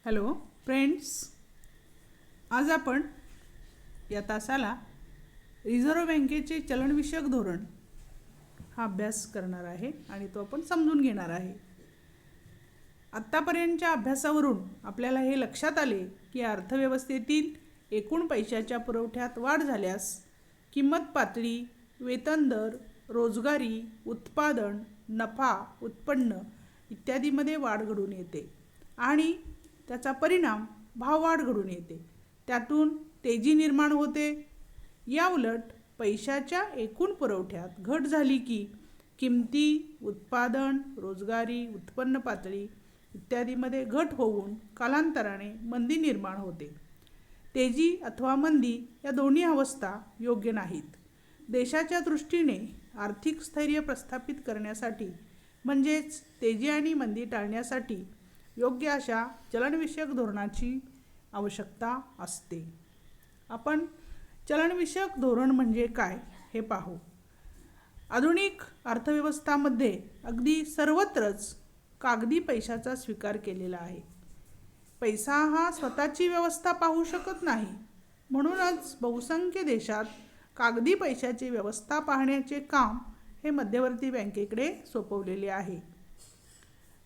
Hello friends, आज आपण या तासाला रिझर्व्ह बँकेचे चलनविषयक धोरण हा अभ्यास करणार आहे आणि तो आपण समजून घेणार आहे. आत्तापर्यंतच्या अभ्यासावरून आपल्याला हे लक्षात आले की अर्थव्यवस्थेतील एकूण पैशाच्या पुरवठ्यात वाढ झाल्यास किंमत पातळी, वेतन दर, रोजगारी, उत्पादन, नफा, उत्पन्न इत्यादीमध्ये वाढ घडून येते आणि त्याचा परिणाम भाववाढ घडून येते. त्यातून तेजी निर्माण होते. या उलट पैशाच्या एकूण पुरवठ्यात घट झाली की किमती, उत्पादन, रोजगारी, उत्पन्न पातळी इत्यादीमध्ये घट होऊन कालांतराने मंदी निर्माण होते. तेजी अथवा मंदी या दोन्ही अवस्था योग्य नाहीत. देशाच्या दृष्टीने आर्थिक स्थैर्य प्रस्थापित करण्यासाठी म्हणजेच तेजी आणि मंदी टाळण्यासाठी योग्य अशा चलनविषयक धोरणाची आवश्यकता असते. आपण चलनविषयक धोरण म्हणजे काय हे पाहू. आधुनिक अर्थव्यवस्थामध्ये अगदी सर्वत्रच कागदी पैशाचा स्वीकार केलेला आहे. पैसा हा स्वतःची व्यवस्था पाहू शकत नाही. म्हणूनच बहुसंख्य देशात कागदी पैशाची व्यवस्था पाहण्याचे काम हे मध्यवर्ती बँकेकडे सोपवलेले आहे.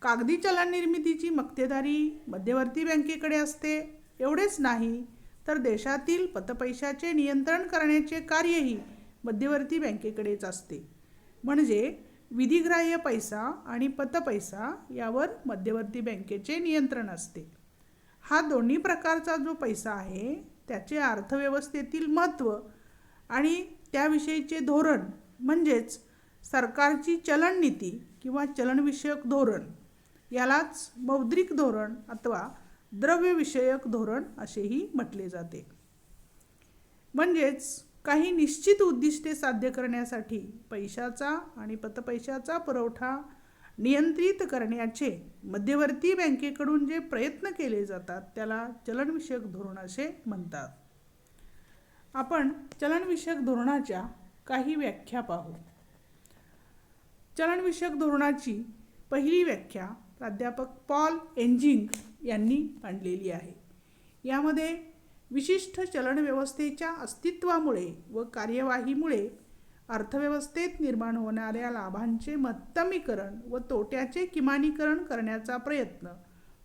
कागदी चलन निर्मितीची मक्तेदारी मध्यवर्ती बँकेकडे असते. एवढेच नाही तर देशातील पतपैशाचे नियंत्रण करण्याचे कार्यही मध्यवर्ती बँकेकडेच असते. म्हणजे विधिग्राह्य पैसा आणि पतपैसा यावर मध्यवर्ती बँकेचे नियंत्रण असते. हा दोन्ही प्रकारचा जो पैसा आहे त्याचे अर्थव्यवस्थेतील महत्त्व आणि त्याविषयीचे धोरण म्हणजेच सरकारची चलन नीती किंवा चलनविषयक धोरण यालाच मौद्रिक धोरण अथवा द्रव्यविषयक धोरण असेही म्हटले जाते. म्हणजेच काही निश्चित उद्दिष्टे साध्य करण्यासाठी पैशाचा आणि पतपैशाचा पुरवठा नियंत्रित करण्याचे मध्यवर्ती बँकेकडून जे प्रयत्न केले जातात त्याला चलनविषयक धोरण असे म्हणतात. आपण चलनविषयक धोरणाच्या काही व्याख्या पाहू. चलनविषयक धोरणाची पहिली व्याख्या प्राध्यापक पॉल एंजिंग यांनी मांडलेली आहे. यामध्ये विशिष्ट चलन व्यवस्थेच्या अस्तित्वामुळे व कार्यवाहीमुळे अर्थव्यवस्थेत निर्माण होणाऱ्या लाभांचे महत्तमीकरण व तोट्याचे किमानीकरण करण्याचा प्रयत्न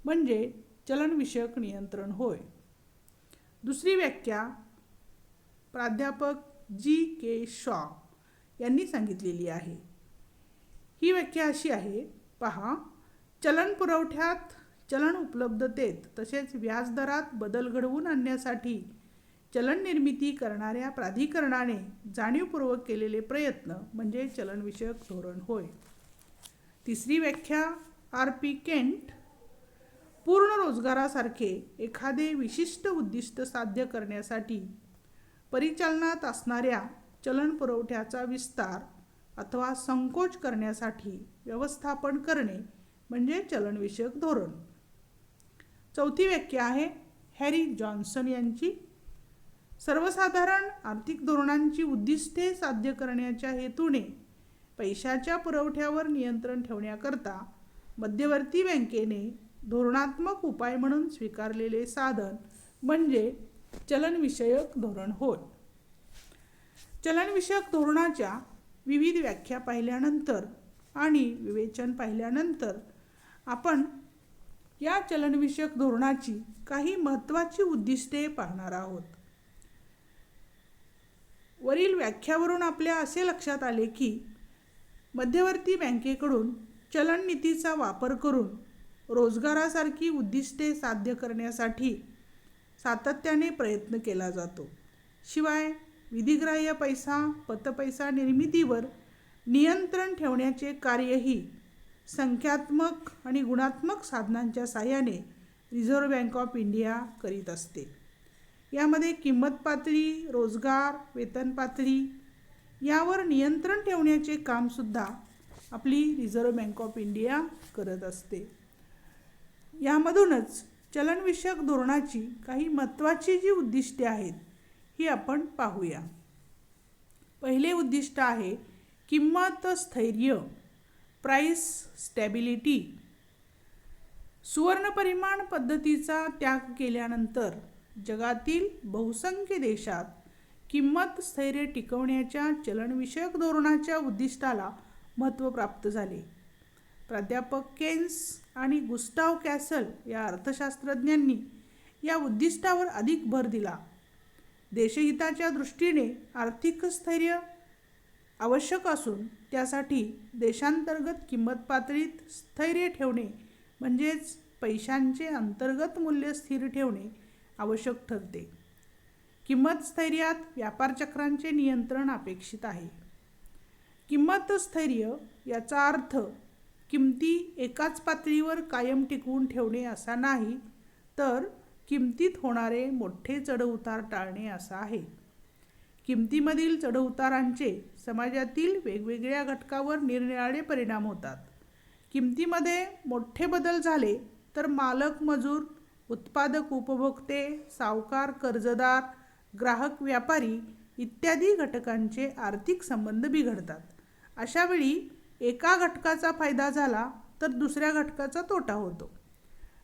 म्हणजे चलनविषयक नियंत्रण होय. दुसरी व्याख्या प्राध्यापक G.K. शॉ यांनी सांगितलेली आहे. ही व्याख्या अशी आहे, पहा, चलन पुरवठ्यात, चलन उपलब्धतेत तसेच व्याजदरात बदल घडवून आणण्यासाठी चलन निर्मिती करणाऱ्या प्राधिकरणाने जाणीवपूर्वक केलेले प्रयत्न म्हणजे चलनविषयक धोरण होय. तिसरी व्याख्या R.P. केंट, पूर्ण रोजगारासारखे एखादे विशिष्ट उद्दिष्ट साध्य करण्यासाठी परिचालनात असणाऱ्या चलन पुरवठ्याचा विस्तार अथवा संकोच करण्यासाठी व्यवस्थापन करणे म्हणजे चलनविषयक धोरण. चौथी व्याख्या आहे हॅरी जॉन्सन यांची, सर्वसाधारण आर्थिक धोरणांची उद्दिष्टे साध्य करण्याच्या हेतूने पैशाच्या पुरवठ्यावर नियंत्रण ठेवण्याकरता मध्यवर्ती बँकेने धोरणात्मक उपाय म्हणून स्वीकारलेले साधन म्हणजे चलनविषयक धोरण होय. चलनविषयक धोरणाच्या विविध व्याख्या पाहिल्यानंतर आणि विवेचन पाहिल्यानंतर आपण या चलनविषयक धोरणाची काही महत्त्वाची उद्दिष्टे पाहणार आहोत. वरील व्याख्यावरून आपल्या असे लक्षात आले की मध्यवर्ती बँकेकडून चलन नीतीचा वापर करून रोजगारासारखी उद्दिष्टे साध्य करण्यासाठी सातत्याने प्रयत्न केला जातो. शिवाय विधिग्राह्य पैसा, पतपैसा निर्मितीवर नियंत्रण ठेवण्याचे कार्यही संख्यात्मक आणि गुणात्मक साधनांच्या साहाय्याने रिझर्व्ह बँक ऑफ इंडिया करीत असते. यामध्ये किंमत पातळी, रोजगार, वेतन पातळी यावर नियंत्रण ठेवण्याचे कामसुद्धा आपली रिझर्व्ह बँक ऑफ इंडिया करत असते. यामधूनच चलनविषयक धोरणाची काही महत्त्वाची जी उद्दिष्टे आहेत ही आपण पाहूया. पहिले उद्दिष्ट आहे किंमत स्थैर्य, प्राइस स्टॅबिलिटी. सुवर्ण परिमाण पद्धतीचा त्याग केल्यानंतर जगातील बहुसंख्य देशात किंमत स्थैर्य टिकवण्याच्या चलनविषयक धोरणाच्या उद्दिष्टाला महत्त्व प्राप्त झाले. प्राध्यापक केन्स आणि गुस्टाव कॅसल या अर्थशास्त्रज्ञांनी या उद्दिष्टावर अधिक भर दिला. देशहिताच्या दृष्टीने आर्थिक स्थैर्य आवश्यक असून त्यासाठी देशांतर्गत किंमत पातळीत स्थैर्य ठेवणे म्हणजेच पैशांचे अंतर्गत मूल्य स्थिर ठेवणे आवश्यक ठरते. किंमत स्थैर्यात व्यापार चक्रांचे नियंत्रण अपेक्षित आहे. किंमत स्थैर्य याचा अर्थ किमती एकाच पातळीवर कायम टिकवून ठेवणे असा नाही, तर किमतीत होणारे मोठे चढउतार टाळणे असा आहे. किमतीमधील चढउतारांचे समाजातील वेगवेगळ्या घटकावर निरनिराळे परिणाम होतात. किमतीमध्ये मोठे बदल झाले तर मालक मजूर, उत्पादक उपभोक्ते, सावकार कर्जदार, ग्राहक व्यापारी इत्यादी घटकांचे आर्थिक संबंध बिघडतात. अशावेळी एका घटकाचा फायदा झाला तर दुसऱ्या घटकाचा तोटा होतो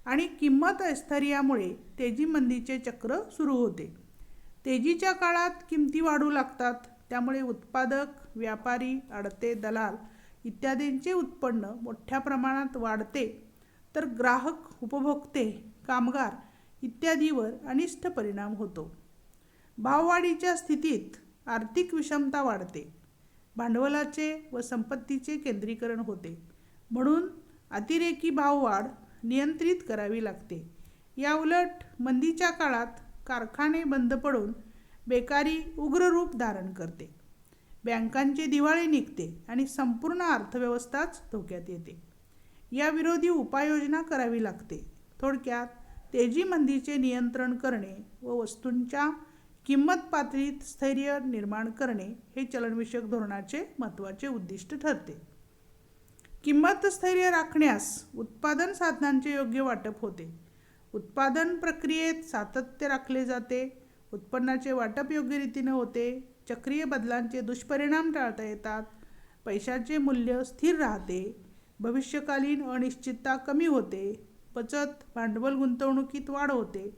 आणि किंमत स्थैर्यामुळे तेजी मंदीचे चक्र सुरू होते. तेजीच्या काळात किमती वाढू लागतात. त्यामुळे उत्पादक, व्यापारी, आडते, दलाल इत्यादींचे उत्पन्न मोठ्या प्रमाणात वाढते, तर ग्राहक, उपभोक्ते, कामगार इत्यादीवर अनिष्ट परिणाम होतो. भाववाढीच्या स्थितीत आर्थिक विषमता वाढते. भांडवलाचे व संपत्तीचे केंद्रीकरण होते. म्हणून अतिरेकी भाववाढ नियंत्रित करावी लागते. याउलट मंदीच्या काळात कारखाने बंद पडून बेकारी उग्र रूप धारण करते. बँकांचे दिवाळे निघते आणि संपूर्ण अर्थव्यवस्थाच धोक्यात येते. या विरोधी उपाययोजना करावी लागते. थोडक्यात तेजी मंदीचे नियंत्रण करणे व वस्तूंच्या किंमत पातळीत स्थैर्य निर्माण करणे हे चलनविषयक धोरणाचे महत्त्वाचे उद्दिष्ट ठरते. किंमत स्थैर्य राखण्यास उत्पादन साधनांचे योग्य वाटप होते. उत्पादन प्रक्रियेत सातत्य राखले जाते. उत्पन्नाचे वाटप योग्य रीतीने होते. चक्रीय बदलांचे दुष्परिणाम टाळता येतात. पैशाचे मूल्य स्थिर राहते. भविष्यकालीन अनिश्चितता कमी होते. बचत, भांडवल गुंतवणुकीत वाढ होते.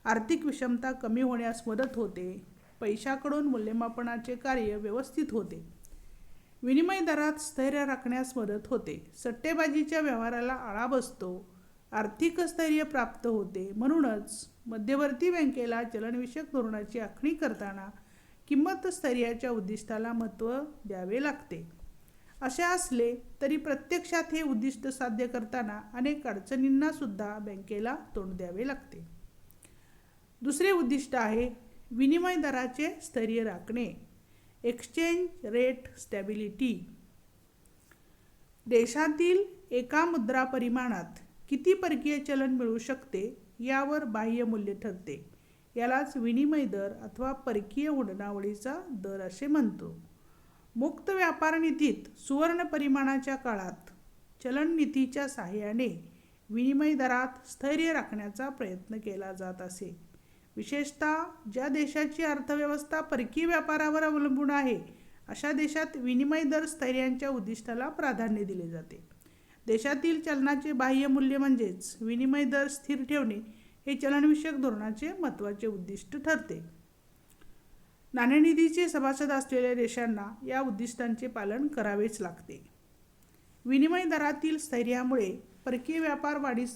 आर्थिक विषमता कमी होण्यास मदत होते. पैशाकडून मूल्यमापनाचे कार्य व्यवस्थित होते. विनिमय दरात स्थैर्य राखण्यास मदत होते. सट्टेबाजीच्या व्यवहाराला आळा बसतो. आर्थिक स्थैर्य प्राप्त होते. म्हणूनच मध्यवर्ती बँकेला चलनविषयक धोरणाची आखणी करताना किंमत स्थैर्याच्या उद्दिष्टाला महत्त्व द्यावे लागते. असे असले तरी प्रत्यक्षात हे उद्दिष्ट साध्य करताना अनेक अडचणींना सुद्धा बँकेला तोंड द्यावे लागते. दुसरे उद्दिष्ट आहे विनिमय दराचे स्थैर्य राखणे, एक्सचेंज रेट स्टॅबिलिटी. देशातील एका मुद्रा परिमाणात किती परकीय चलन मिळू शकते यावर बाह्य मूल्य ठरते. यालाच विनिमय दर अथवा परकीय उडणावळीचा दर असे म्हणतो. मुक्त व्यापार नीतीत सुवर्ण परिमाणाच्या काळात चलन नीतीच्या साहाय्याने विनिमय दरात स्थैर्य राखण्याचा प्रयत्न केला जात असे. विशेषतः ज्या देशाची अर्थव्यवस्था परकीय व्यापारावर अवलंबून आहे अशा देशात विनिमय दर स्थैर्याच्या उद्दिष्टाला प्राधान्य दिले जाते. देशातील चलनाचे बाह्य मूल्य म्हणजेच विनिमय दर स्थिर ठेवणे हे चलनविषयक धोरणाचे महत्त्वाचे उद्दिष्ट ठरते. नाणेनिधीचे सभासद असलेल्या देशांना या उद्दिष्टांचे पालन करावेच लागते. विनिमय दरातील स्थैर्यामुळे परकीय व्यापार वाढीस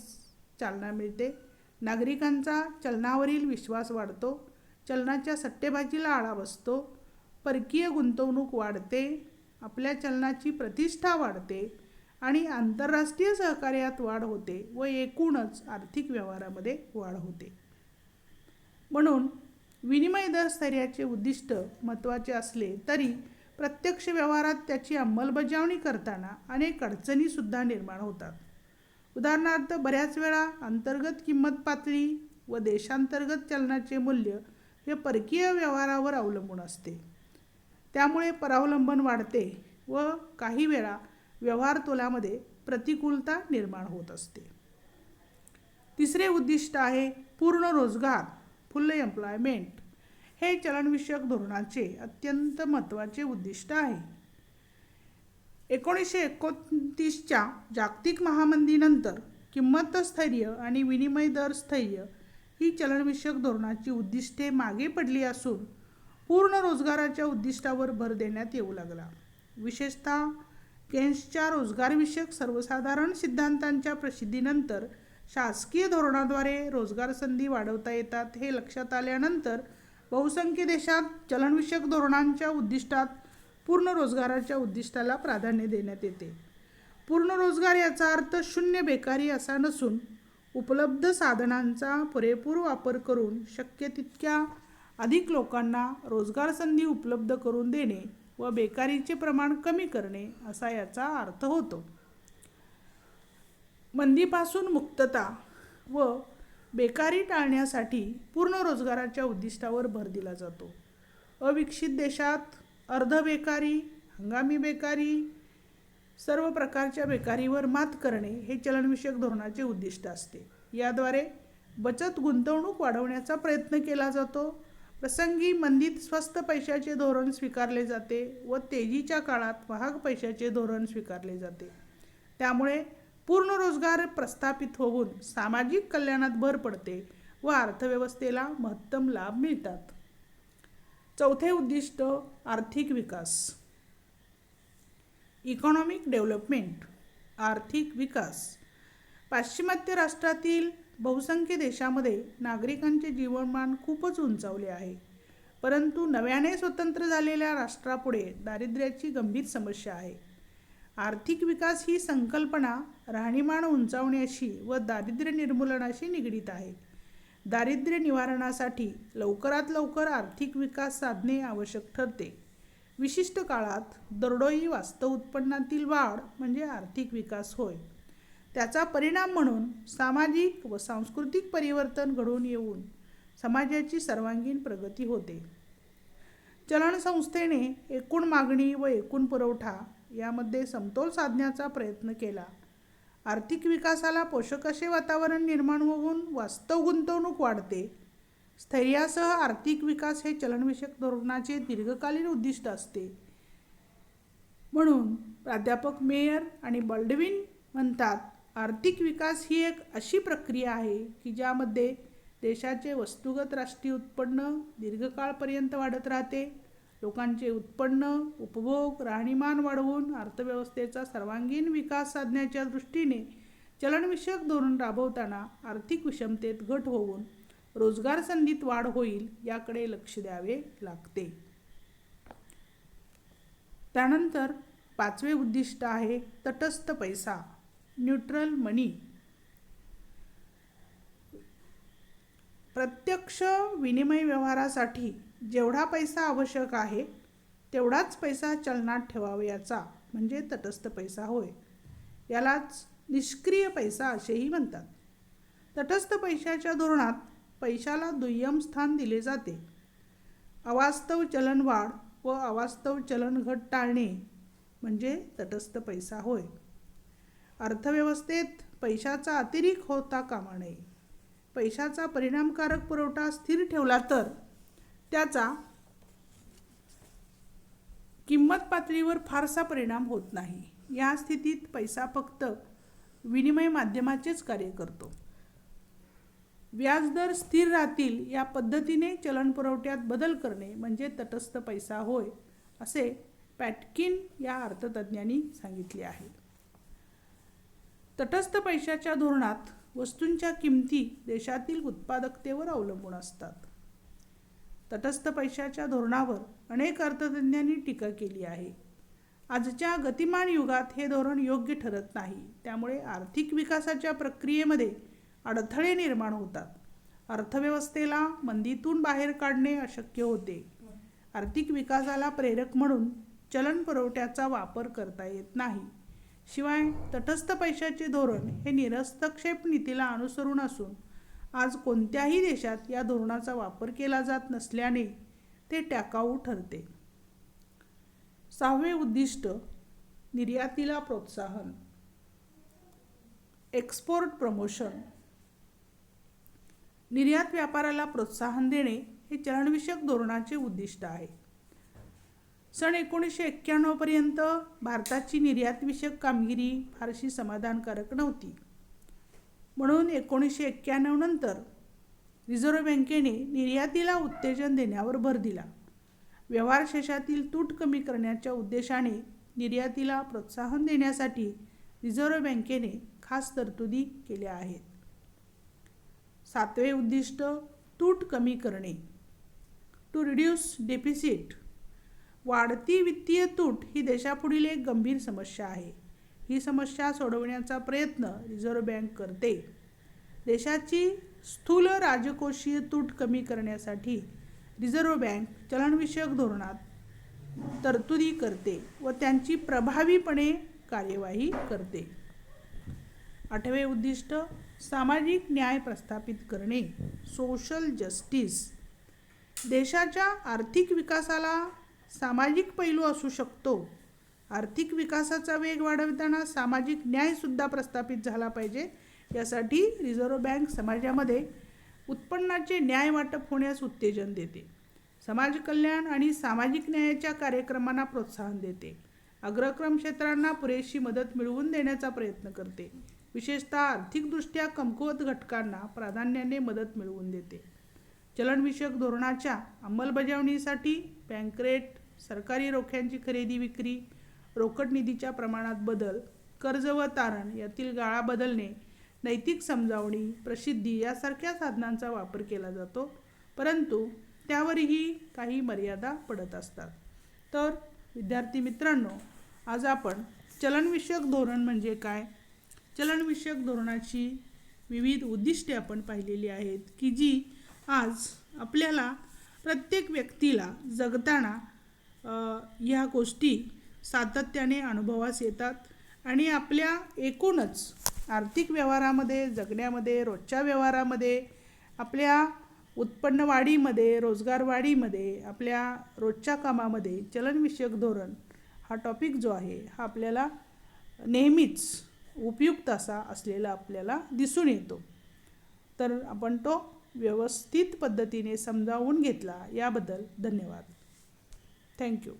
चालना मिळते. नागरिकांचा चलनावरील विश्वास वाढतो. चलनाच्या सट्टेबाजीला आळा बसतो. परकीय गुंतवणूक वाढते. आपल्या चलनाची प्रतिष्ठा वाढते आणि आंतरराष्ट्रीय सहकार्यात वाढ होते व एकूणच आर्थिक व्यवहारामध्ये वाढ होते. म्हणून विनिमय दर स्थैर्याचे उद्दिष्ट महत्त्वाचे असले तरी प्रत्यक्ष व्यवहारात त्याची अंमलबजावणी करताना अनेक अडचणीसुद्धा निर्माण होतात. उदाहरणार्थ बऱ्याच वेळा अंतर्गत किंमत पातळी व देशांतर्गत चलनाचे मूल्य हे परकीय व्यवहारावर अवलंबून असते. त्यामुळे परावलंबन वाढते व काही वेळा व्यवहार तोलामध्ये प्रतिकूलता निर्माण होत असते. तिसरे उद्दिष्ट आहे पूर्ण रोजगार, फुल एम्प्लॉयमेंट. हे चलनविषयक धोरणाचे अत्यंत महत्त्वाचे उद्दिष्ट आहे. 1929च्या जागतिक महामंदीनंतर किंमत स्थैर्य आणि विनिमय दर स्थैर्य ही चलनविषयक धोरणाची उद्दिष्टे मागे पडली असून पूर्ण रोजगाराच्या उद्दिष्टावर भर देण्यात येऊ लागला. विशेषतः केन्सच्या रोजगारविषयक सर्वसाधारण सिद्धांतांच्या प्रसिद्धीनंतर शासकीय धोरणाद्वारे रोजगार संधी वाढवता येतात हे लक्षात आल्यानंतर बहुसंख्य देशात चलनविषयक धोरणांच्या उद्दिष्टात पूर्ण रोजगाराच्या उद्दिष्टाला प्राधान्य देण्यात येते. पूर्ण रोजगार याचा अर्थ शून्य बेकारी असा नसून उपलब्ध साधनांचा पुरेपूर वापर करून शक्य तितक्या अधिक लोकांना रोजगार संधी उपलब्ध करून देणे व बेकारीचे प्रमाण कमी करणे असा याचा अर्थ होतो. मंदीपासून मुक्तता व बेकारी टाळण्यासाठी पूर्ण रोजगाराच्या उद्दिष्टावर भर दिला जातो. अविकसित देशात अर्धबेकारी, हंगामी बेकारी, सर्व प्रकारच्या बेकारीवर मात करणे हे चलनविषयक धोरणाचे उद्दिष्ट असते. याद्वारे बचत गुंतवणूक वाढवण्याचा प्रयत्न केला जातो. प्रसंगी मंदीत स्वस्त पैशाचे धोरण स्वीकारले जाते व तेजीच्या काळात महाग पैशाचे धोरण स्वीकारले जाते. त्यामुळे पूर्ण रोजगार प्रस्थापित होऊन सामाजिक कल्याणात भर पडते व अर्थव्यवस्थेला महत्तम लाभ मिळतात. चौथे उद्दिष्ट आर्थिक विकास. इकॉनॉमिक डेव्हलपमेंट, आर्थिक विकास. पाश्चिमात्य राष्ट्रातील बहुसंख्य देशामध्ये नागरिकांचे जीवनमान खूपच उंचावले आहे. परंतु नव्याने स्वतंत्र झालेल्या राष्ट्रापुढे दारिद्र्याची गंभीर समस्या आहे. आर्थिक विकास ही संकल्पना राहणीमान उंचावण्याशी व दारिद्र्य निर्मूलनाशी निगडीत आहे. दारिद्र्य निवारणासाठी लवकरात लवकर आर्थिक विकास साधणे आवश्यक ठरते. विशिष्ट काळात दरडोई वास्तव उत्पन्नातील वाढ म्हणजे आर्थिक विकास होय. त्याचा परिणाम म्हणून सामाजिक व सांस्कृतिक परिवर्तन घडून येऊन समाजाची सर्वांगीण प्रगती होते. चलन संस्थेने एकूण मागणी व एकूण पुरवठा यामध्ये समतोल साधण्याचा प्रयत्न केला. आर्थिक विकासाला पोषक असे वातावरण निर्माण होऊन वास्तव गुंतवणूक वाढते. स्थैर्यासह आर्थिक विकास हे चलनविषयक धोरणाचे दीर्घकालीन उद्दिष्ट असते. म्हणून प्राध्यापक मेयर आणि बॉल्डविन म्हणतात, आर्थिक विकास ही एक अशी प्रक्रिया आहे की ज्यामध्ये देशाचे वस्तुगत राष्ट्रीय उत्पन्न दीर्घकाळपर्यंत वाढत राहते. लोकांचे उत्पन्न, उपभोग, राहणीमान वाढवून अर्थव्यवस्थेचा सर्वांगीण विकास साधण्याच्या दृष्टीने चलनविषयक धोरण राबवताना आर्थिक विषमतेत घट होऊन रोजगार संधीत वाढ होईल याकडे लक्ष द्यावे लागते. त्यानंतर पाचवे उद्दिष्ट आहे तटस्थ पैसा, न्यूट्रल मनी. प्रत्यक्ष विनिमय व्यवहारासाठी जेवढा पैसा आवश्यक आहे तेवढाच पैसा चलनात ठेवावयाचा म्हणजे तटस्थ पैसा होय. यालाच निष्क्रिय पैसा असेही म्हणतात. तटस्थ पैशाच्या धोरणात पैशाला दुय्यम स्थान दिले जाते. अवास्तव चलन वाढ व अवास्तव चलन घट टाळणे म्हणजे तटस्थ पैसा होय. अर्थव्यवस्थेत पैशाचा अतिरेक होता कामा नये. पैशाचा परिणामकारक पुरवठा स्थिर ठेवला तर त्याचा किंमत पातळीवर फारसा परिणाम होत नाही. या स्थितीत पैसा फक्त विनिमय माध्यमाचेच कार्य करतो. व्याजदर स्थिर राहतील या पद्धतीने चलन पुरवठ्यात बदल करणे म्हणजे तटस्थ पैसा होय, असे पॅटकिन या अर्थतज्ज्ञांनी सांगितले आहे. तटस्थ पैशाच्या धोरणात वस्तूंच्या किमती देशातील उत्पादकतेवर अवलंबून असतात. तटस्थ पैशाच्या धोरणावर अनेक अर्थतज्ज्ञांनी टीका केली आहे. आजच्या गतिमान युगात हे धोरण योग्य ठरत नाही. त्यामुळे आर्थिक विकासाच्या प्रक्रियेमध्ये अडथळे निर्माण होतात. अर्थव्यवस्थेला मंदीतून बाहेर काढणे अशक्य होते. आर्थिक विकासाला प्रेरक म्हणून चलन पुरवठ्याचा वापर करता येत नाही. शिवाय तटस्थ पैशाचे धोरण हे निरहस्तक्षेप नीतीला अनुसरून असून आज कोणत्याही देशात या धोरणाचा वापर केला जात नसल्याने ते टाकाऊ ठरते. सहावे उद्दिष्ट निर्यातीला प्रोत्साहन, एक्सपोर्ट प्रमोशन. निर्यात व्यापाराला प्रोत्साहन देणे हे चलनविषयक धोरणाचे उद्दिष्ट आहे. सन 1991 पर्यंत भारताची निर्यातविषयक कामगिरी फारशी समाधानकारक नव्हती. म्हणून 1991 नंतर रिझर्व्ह बँकेने निर्यातीला उत्तेजन देण्यावर भर दिला. व्यवहार शेषातील तूट कमी करण्याच्या उद्देशाने निर्यातीला प्रोत्साहन देण्यासाठी रिझर्व्ह बँकेने खास तरतुदी केल्या आहेत. 7वे उद्दिष्ट तूट कमी करणे. To reduce deficit. वाढती वित्तीय तूट ही देशापुढील एक गंभीर समस्या आहे. ही समस्या सोडवण्याचा प्रयत्न रिझर्व्ह बँक करते. देशाची स्थूल राजकोषीय तूट कमी करण्यासाठी रिझर्व्ह बँक चलनविषयक धोरणात तरतुदी करते व त्यांची प्रभावीपणे कार्यवाही करते. 8वे उद्दिष्ट सामाजिक न्याय प्रस्थापित करणे. Social justice. देशाच्या आर्थिक विकासाला सामाजिक पैलू असू शकतो. आर्थिक विकासाचा वेग वाढवताना सामाजिक न्यायसुद्धा प्रस्थापित झाला पाहिजे. यासाठी रिझर्व्ह बँक समाजामध्ये उत्पन्नाचे न्याय वाटप होण्यास उत्तेजन देते. समाज कल्याण आणि सामाजिक न्यायाच्या कार्यक्रमांना प्रोत्साहन देते. अग्रक्रम क्षेत्रांना पुरेशी मदत मिळवून देण्याचा प्रयत्न करते. विशेषतः आर्थिकदृष्ट्या कमकुवत घटकांना प्राधान्याने मदत मिळवून देते. चलनविषयक धोरणाच्या अंमलबजावणीसाठी बँक रेट, सरकारी रोख्यांची खरेदी विक्री, रोकड निधीच्या प्रमाणात बदल, कर्ज व तारण यातील गाळा बदलणे, नैतिक समजावणी, प्रसिद्धी यासारख्या साधनांचा वापर केला जातो. परंतु त्यावरही काही मर्यादा पडत असतात. तर विद्यार्थी मित्रांनो, आज आपण चलनविषयक धोरण म्हणजे काय, चलनविषयक धोरणाची विविध उद्दिष्टे आपण पाहिलेली आहेत की जी आज आपल्याला प्रत्येक व्यक्तीला जगताना ह्या गोष्टी सातत्याने अनुभवास येतात आणि आपल्या एकूणच आर्थिक व्यवहारामध्ये, जगण्यामध्ये, रोजच्या व्यवहारामध्ये, आपल्या उत्पन्न वाढीमध्ये, रोजगार वाढीमध्ये, आपल्या रोजच्या कामामध्ये चलनविषयक धोरण हा टॉपिक जो आहे हा आपल्याला नेहमीच उपयुक्त असा असलेला आपल्याला दिसून येतो. तर आपण तो व्यवस्थित पद्धतीने समजावून घेतला याबद्दल धन्यवाद. थँक्यू.